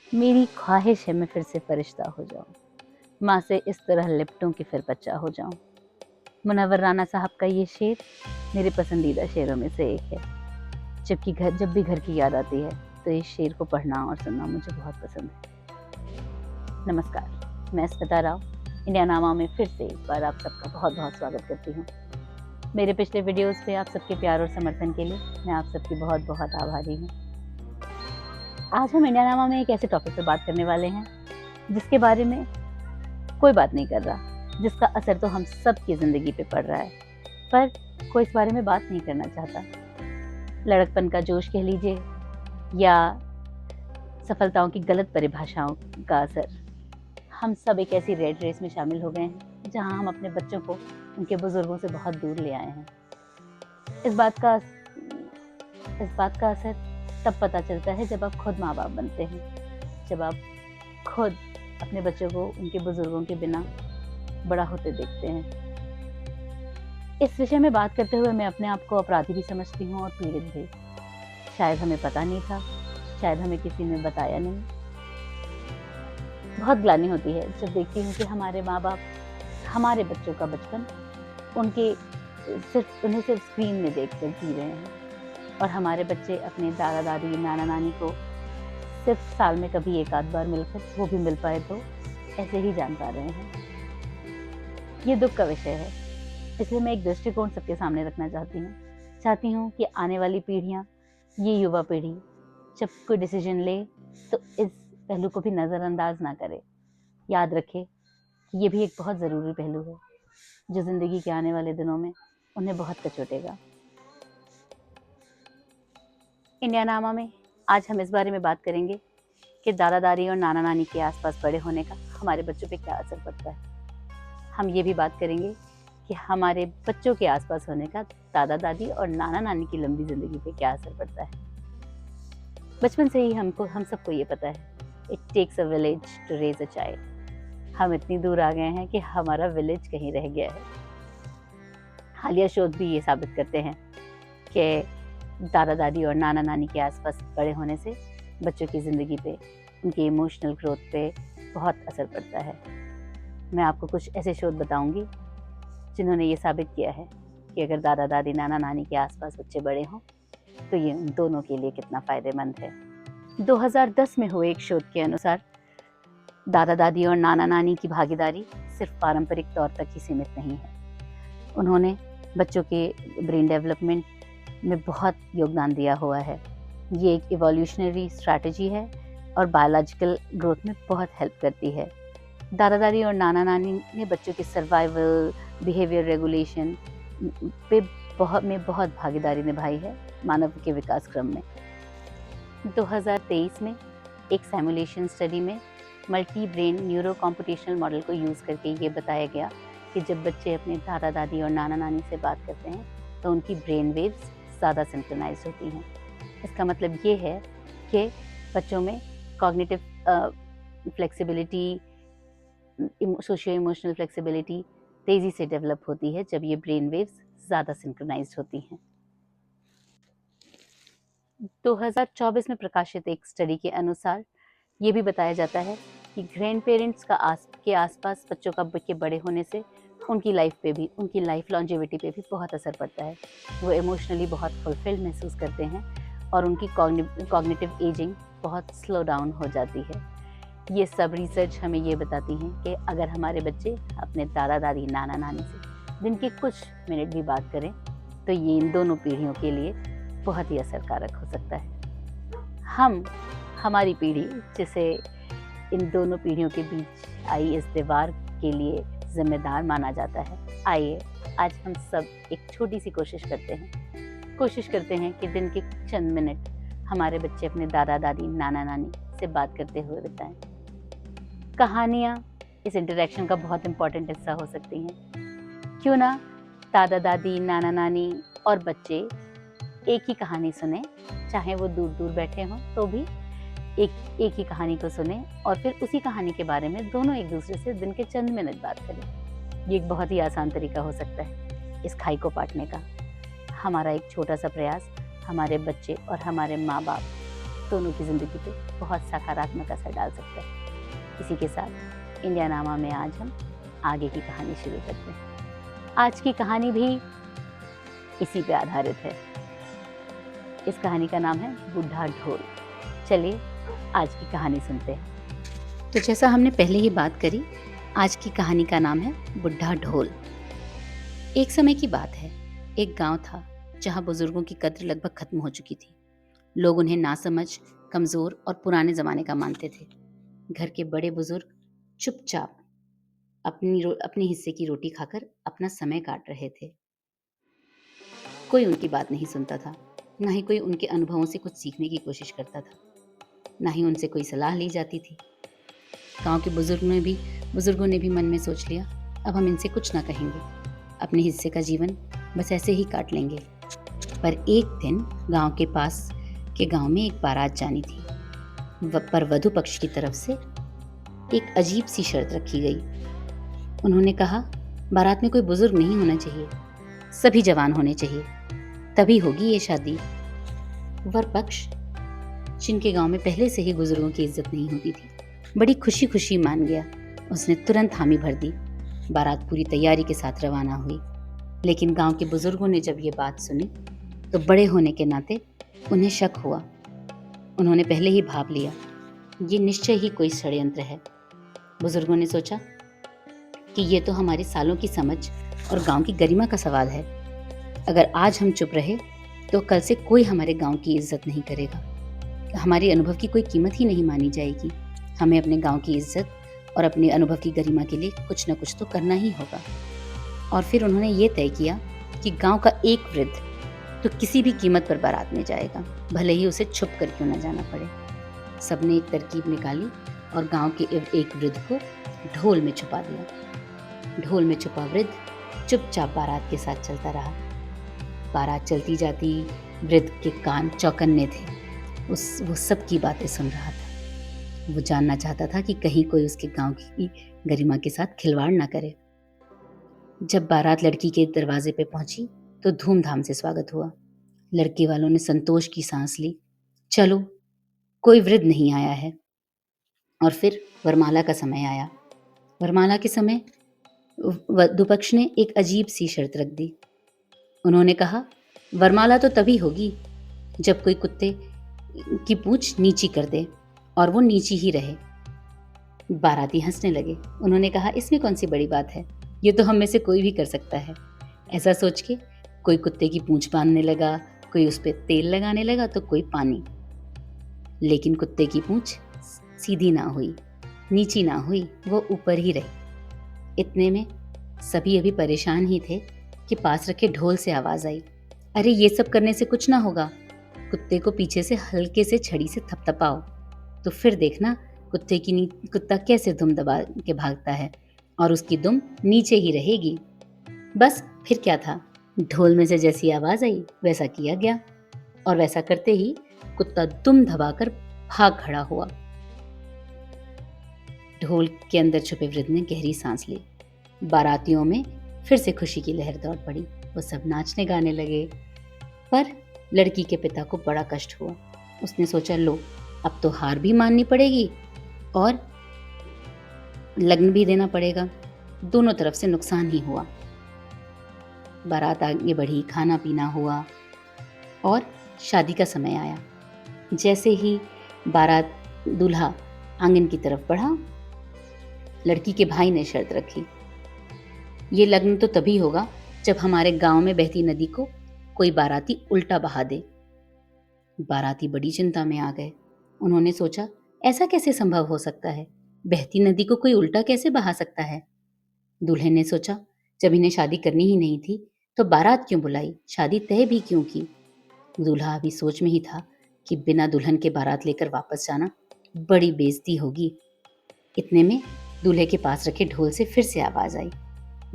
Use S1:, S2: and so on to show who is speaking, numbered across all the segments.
S1: मेरी ख्वाहिश है मैं फिर से फरिश्ता हो जाऊं, माँ से इस तरह लिपटूं कि फिर बच्चा हो जाऊं। मुनव्वर राना साहब का ये शेर मेरे पसंदीदा शेरों में से एक है। जब भी घर की याद आती है तो इस शेर को पढ़ना और सुनना मुझे बहुत पसंद है। नमस्कार, मैं स्मिता राव इंडिया नामा में फिर से एक बार आप सबका बहुत बहुत स्वागत करती हूँ। मेरे पिछले वीडियोस पे आप सबके प्यार और समर्थन के लिए मैं आप सबकी बहुत बहुत आभारी हूँ। आज हम इंडिया नामा में एक ऐसे टॉपिक पर बात करने वाले हैं जिसके बारे में कोई बात नहीं कर रहा, जिसका असर तो हम सब की ज़िंदगी पे पड़ रहा है, पर कोई इस बारे में बात नहीं करना चाहता। लड़कपन का जोश कह लीजिए या सफलताओं की गलत परिभाषाओं का असर। हम सब एक ऐसी रेड रेस में शामिल हो गए हैं जहां हम अपने बच्चों को उनके बुजुर्गों से बहुत दूर ले आए हैं। इस बात का असर तब पता चलता है जब आप खुद माँ बाप बनते हैं, जब आप खुद अपने बच्चों को उनके बुजुर्गों के बिना बड़ा होते देखते हैं। इस विषय में बात करते हुए मैं अपने आप को अपराधी भी समझती हूँ और पीड़ित भी। शायद हमें पता नहीं था, शायद हमें किसी ने बताया नहीं। बहुत ग्लानि होती है जब देखती हूँ कि हमारे माँ बाप हमारे बच्चों का बचपन उन्हें सिर्फ स्क्रीन में देखकर जी रहे हैं, और हमारे बच्चे अपने दादा दादी नाना नानी को सिर्फ साल में कभी एक आध बार मिलकर, वो भी मिल पाए तो ऐसे ही जान पा रहे हैं। ये दुख का विषय है, इसलिए मैं एक दृष्टिकोण सबके सामने रखना चाहती हूँ कि आने वाली पीढ़ियाँ, ये युवा पीढ़ी जब कोई डिसीजन ले तो इस पहलू को भी नज़रअंदाज ना करे। याद रखे कि ये भी एक बहुत ज़रूरी पहलू है जो ज़िंदगी के आने वाले दिनों में उन्हें बहुत कचोटेगा। इंडिया नामा में आज हम इस बारे में बात करेंगे कि दादा दादी और नाना नानी के आसपास बड़े होने का हमारे बच्चों पे क्या असर पड़ता है। हम ये भी बात करेंगे कि हमारे बच्चों के आसपास होने का दादा दादी और नाना नानी की लंबी ज़िंदगी पे क्या असर पड़ता है। बचपन से ही हम सबको ये पता है, it takes a village to raise a child. हम इतनी दूर आ गए हैं कि हमारा विलेज कहीं रह गया है। हालिया शोध भी ये साबित करते हैं कि दादा दादी और नाना नानी के आसपास बड़े होने से बच्चों की ज़िंदगी पे, उनकी इमोशनल ग्रोथ पे बहुत असर पड़ता है। मैं आपको कुछ ऐसे शोध बताऊंगी जिन्होंने ये साबित किया है कि अगर दादा दादी नाना नानी के आसपास बच्चे बड़े हों तो ये उन दोनों के लिए कितना फ़ायदेमंद है। 2010 में हुए एक शोध के अनुसार दादा दादी और नाना नानी की भागीदारी सिर्फ पारंपरिक तौर तक ही सीमित नहीं है। उन्होंने बच्चों के ब्रेन डेवलपमेंट में बहुत योगदान दिया हुआ है। ये एक इवोल्यूशनरी स्ट्रैटेजी है और बायोलॉजिकल ग्रोथ में बहुत हेल्प करती है। दादा दादी और नाना नानी ने बच्चों के सर्वाइवल, बिहेवियर रेगुलेशन में बहुत भागीदारी निभाई है मानव के विकास क्रम में। 2023 में एक सिमुलेशन स्टडी में multi brain neuro computational model को यूज़ करके ये बताया गया कि जब बच्चे अपने दादा दादी और नाना नानी से बात करते हैं तो उनकी ब्रेन वेव्स ज़्यादा सिंक्रोनाइज होती हैं। इसका मतलब ये है कि बच्चों में cognitive flexibility, socio emotional flexibility तेज़ी से डेवलप होती है जब ये ब्रेन वेव्स ज़्यादा सिंक्रोनाइज होती हैं। 2024 में प्रकाशित एक स्टडी के अनुसार ये भी बताया जाता है कि ग्रैंड पेरेंट्स के आसपास बच्चों के बड़े होने से उनकी लाइफ पे भी, उनकी लाइफ लॉन्जेविटी पे भी बहुत असर पड़ता है। वो इमोशनली बहुत फुलफिल्ड महसूस करते हैं और उनकी कॉग्निटिव एजिंग बहुत स्लो डाउन हो जाती है। ये सब रिसर्च हमें ये बताती हैं कि अगर हमारे बच्चे अपने दादा दादी नाना नानी से दिन के कुछ मिनट भी बात करें तो ये इन दोनों पीढ़ियों के लिए बहुत ही असरकारक हो सकता है। हमारी पीढ़ी जिसे इन दोनों पीढ़ियों के बीच आई इस दीवार के लिए जिम्मेदार माना जाता है, आइए आज हम सब एक छोटी सी कोशिश करते हैं कि दिन के चंद मिनट हमारे बच्चे अपने दादा दादी नाना नानी से बात करते हुए बिताएं। कहानियाँ इस इंटरेक्शन का बहुत इम्पोर्टेंट हिस्सा हो सकती हैं। क्यों ना दादा दादी नाना नानी और बच्चे एक ही कहानी सुने, चाहे वो दूर दूर बैठे हों तो भी एक ही कहानी को सुने और फिर उसी कहानी के बारे में दोनों एक दूसरे से दिन के चंद मिनट बात करें। ये एक बहुत ही आसान तरीका हो सकता है इस खाई को पाटने का। हमारा एक छोटा सा प्रयास हमारे बच्चे और हमारे माँ बाप दोनों की ज़िंदगी पे बहुत सकारात्मक असर डाल सकता है। इसी के साथ इंडियानामा में आज हम आगे की कहानी शुरू करते हैं। आज की कहानी भी इसी पे आधारित है। इस कहानी का नाम है बुढ़ा ढोल। चलिए आज की कहानी सुनते हैं। तो जैसा हमने पहले ही बात करी, आज की कहानी का नाम है बुढ़ा ढोल। एक समय की बात है, एक गांव था जहां बुजुर्गों की कद्र लगभग खत्म हो चुकी थी। लोग उन्हें नासमझ, कमजोर और पुराने जमाने का मानते थे। घर के बड़े बुजुर्ग चुपचाप अपने हिस्से की रोटी खाकर अपना समय काट रहे थे। कोई उनकी बात नहीं सुनता था, ना ही कोई उनके अनुभवों से कुछ सीखने की कोशिश करता था, ना ही उनसे कोई सलाह ली जाती थी। गांव के बुजुर्गों ने भी मन में सोच लिया, अब हम इनसे कुछ ना कहेंगे, अपने हिस्से का जीवन बस ऐसे ही काट लेंगे। पर एक दिन गांव के पास के गांव में एक बारात जानी थी। पर वधु पक्ष की तरफ से एक अजीब सी शर्त रखी गई। उन्होंने कहा, बारात में कोई बुजुर्ग नहीं होना चाहिए, सभी जवान होने चाहिए, तभी होगी ये शादी। वर पक्ष, जिनके गांव में पहले से ही बुजुर्गों की इज्जत नहीं होती थी, बड़ी खुशी खुशी मान गया। उसने तुरंत हामी भर दी। बारात पूरी तैयारी के साथ रवाना हुई। लेकिन गांव के बुजुर्गों ने जब ये बात सुनी तो बड़े होने के नाते उन्हें शक हुआ। उन्होंने पहले ही भाप लिया, ये निश्चय ही कोई षड्यंत्र है। बुजुर्गों ने सोचा कि ये तो हमारे सालों की समझ और गांव की गरिमा का सवाल है। अगर आज हम चुप रहे तो कल से कोई हमारे गांव की इज्जत नहीं करेगा, हमारे अनुभव की कोई कीमत ही नहीं मानी जाएगी। हमें अपने गांव की इज्जत और अपने अनुभव की गरिमा के लिए कुछ न कुछ तो करना ही होगा। और फिर उन्होंने ये तय किया कि गांव का एक वृद्ध तो किसी भी कीमत पर बारात में जाएगा, भले ही उसे छुप कर क्यों न जाना पड़े। सबने एक तरकीब निकाली और गांव के एक वृद्ध को ढोल में छुपा दिया। ढोल में छुपा वृद्ध चुपचाप बारात के साथ चलता रहा। बारात चलती जाती, वृद्ध के कान चौकन्ने थे। वो सब की बातें सुन रहा था। वो जानना चाहता था कि कहीं कोई उसके गांव की गरिमा के साथ खिलवाड़ ना करे। जब बारात लड़की के दरवाजे पे पहुंची तो धूमधाम से स्वागत हुआ। लड़के वालों ने संतोष की सांस ली, चलो कोई वृद्ध नहीं आया है। और फिर वरमाला का समय आया। वरमाला के समय वधु पक्ष ने एक अजीब सी शर्त रख दी। उन्होंने कहा, वरमाला तो तभी होगी जब कोई कुत्ते की पूंछ नीची कर दे और वो नीची ही रहे। बाराती हंसने लगे। उन्होंने कहा, इसमें कौन सी बड़ी बात है, ये तो हम में से कोई भी कर सकता है। ऐसा सोच के कोई कुत्ते की पूंछ बांधने लगा, कोई उस पर तेल लगाने लगा तो कोई पानी। लेकिन कुत्ते की पूंछ सीधी ना हुई, नीची ना हुई, वो ऊपर ही रही। इतने में सभी अभी परेशान ही थे कि पास रखे ढोल से आवाज आई, अरे ये सब करने से कुछ ना होगा, कुत्ते को पीछे से हल्के से छड़ी से थपथपाओ तो फिर देखना कुत्ता कैसे दुम दबा के भागता है और उसकी दुम नीचे ही रहेगी। बस फिर क्या था, ढोल में से जैसी आवाज आई वैसा किया गया और वैसा करते ही कुत्ता दुम दबाकर भाग खड़ा हुआ। ढोल के अंदर छुपे वृद्ध ने गहरी सांस ली। बारातियों में फिर से खुशी की लहर दौड़ पड़ी। वो सब नाचने गाने लगे। पर लड़की के पिता को बड़ा कष्ट हुआ। उसने सोचा, लो अब तो हार भी माननी पड़ेगी और लग्न भी देना पड़ेगा, दोनों तरफ से नुकसान ही हुआ। बारात आगे बढ़ी, खाना पीना हुआ और शादी का समय आया। जैसे ही बारात दूल्हा आंगन की तरफ बढ़ा, लड़की के भाई ने शर्त रखी, ये लग्न तो तभी होगा जब हमारे गांव में बहती नदी को कोई बाराती उल्टा बहा दे। बाराती बड़ी चिंता में आ गए। उन्होंने सोचा, ऐसा कैसे संभव हो सकता है, बहती नदी को कोई उल्टा कैसे बहा सकता है। दूल्हे ने सोचा, जब इन्हें शादी करनी ही नहीं थी तो बारात क्यों बुलाई, शादी तय भी क्यों की। दूल्हा अभी सोच में ही था कि बिना दुल्हन के बारात लेकर वापस जाना बड़ी बेइज्जती होगी। इतने में दूल्हे के पास रखे ढोल से फिर से आवाज आई।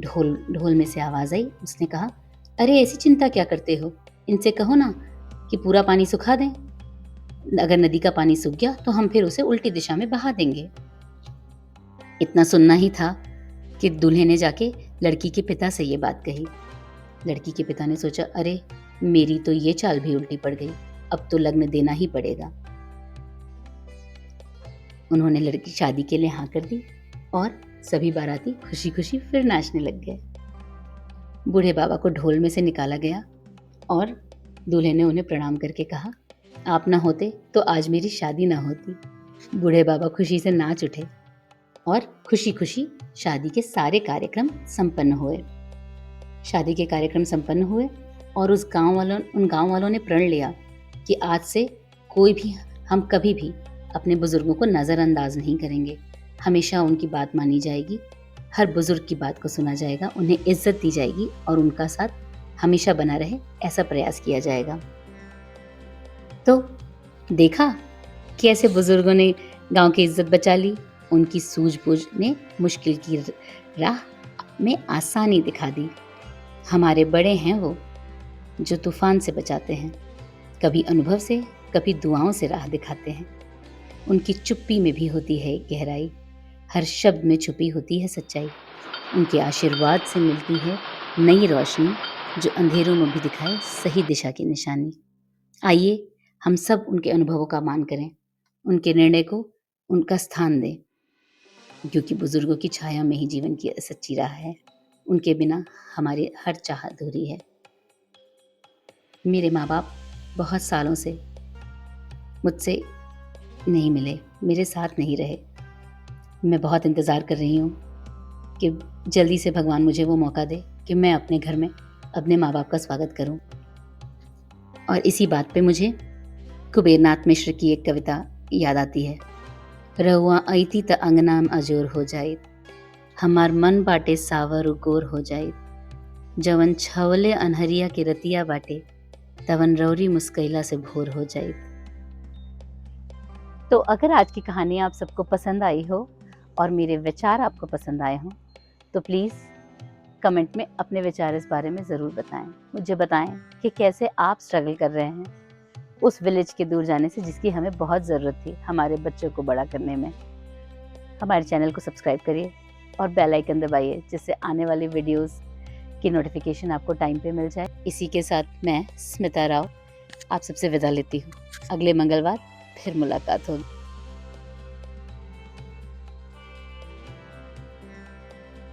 S1: ढोल में से आवाज आई। उसने कहा, अरे ऐसी चिंता क्या करते हो, इनसे कहो ना कि पूरा पानी सुखा दें। अगर नदी का पानी सूख गया तो हम फिर उसे उल्टी दिशा में बहा देंगे। इतना सुनना ही था कि दूल्हे ने जाके लड़की के पिता से ये बात कही। लड़की के पिता ने सोचा, अरे मेरी तो ये चाल भी उल्टी पड़ गई, अब तो लग्न देना ही पड़ेगा। उन्होंने लड़की शादी के लिए हाँ कर दी और सभी बाराती खुशी खुशी फिर नाचने लग गए। बूढ़े बाबा को ढोल में से निकाला गया और दूल्हे ने उन्हें प्रणाम करके कहा, आप ना होते तो आज मेरी शादी ना होती। बूढ़े बाबा खुशी से नाच उठे और खुशी खुशी शादी के सारे कार्यक्रम संपन्न हुए। शादी के कार्यक्रम संपन्न हुए और उन गांव वालों ने प्रण लिया कि आज से कोई भी हम कभी भी अपने बुजुर्गों को नज़रअंदाज नहीं करेंगे। हमेशा उनकी बात मानी जाएगी, हर बुजुर्ग की बात को सुना जाएगा, उन्हें इज्जत दी जाएगी और उनका साथ हमेशा बना रहे ऐसा प्रयास किया जाएगा। तो देखा कैसे बुजुर्गों ने गांव की इज्जत बचा ली। उनकी सूझबूझ ने मुश्किल की राह में आसानी दिखा दी। हमारे बड़े हैं वो जो तूफान से बचाते हैं, कभी अनुभव से कभी दुआओं से राह दिखाते हैं। उनकी चुप्पी में भी होती है गहराई, हर शब्द में छुपी होती है सच्चाई। उनके आशीर्वाद से मिलती है नई रोशनी जो अंधेरों में भी दिखाए सही दिशा की निशानी। आइए हम सब उनके अनुभवों का मान करें, उनके निर्णय को उनका स्थान दें, क्योंकि बुजुर्गों की छाया में ही जीवन की सच्ची राह है। उनके बिना हमारी हर चाह अधूरी है। मेरे माँ बाप बहुत सालों से मुझसे नहीं मिले, मेरे साथ नहीं रहे। मैं बहुत इंतज़ार कर रही हूँ कि जल्दी से भगवान मुझे वो मौका दे कि मैं अपने घर में अपने माँ बाप का स्वागत करूँ। और इसी बात पे मुझे कुबेरनाथ मिश्र की एक कविता याद आती है। रहुआ ऐती त अंगना में अजोर हो जाए, हमार मन बाटे सावर गोर हो जाए, जवन छवले अनहरिया के रतिया बाटे, तवन रौरी मुस्कैला से भोर हो जाए। तो अगर आज की कहानी आप सबको पसंद आई हो और मेरे विचार आपको पसंद आए हों तो प्लीज़ कमेंट में अपने विचार इस बारे में ज़रूर बताएं। मुझे बताएं कि कैसे आप स्ट्रगल कर रहे हैं उस विलेज के दूर जाने से जिसकी हमें बहुत ज़रूरत थी हमारे बच्चों को बड़ा करने में। हमारे चैनल को सब्सक्राइब करिए और बेल आइकन दबाइए जिससे आने वाली वीडियोस की नोटिफिकेशन आपको टाइम पे मिल जाए। इसी के साथ मैं स्मिता राव आप सबसे विदा लेती हूँ। अगले मंगलवार फिर मुलाकात होगी।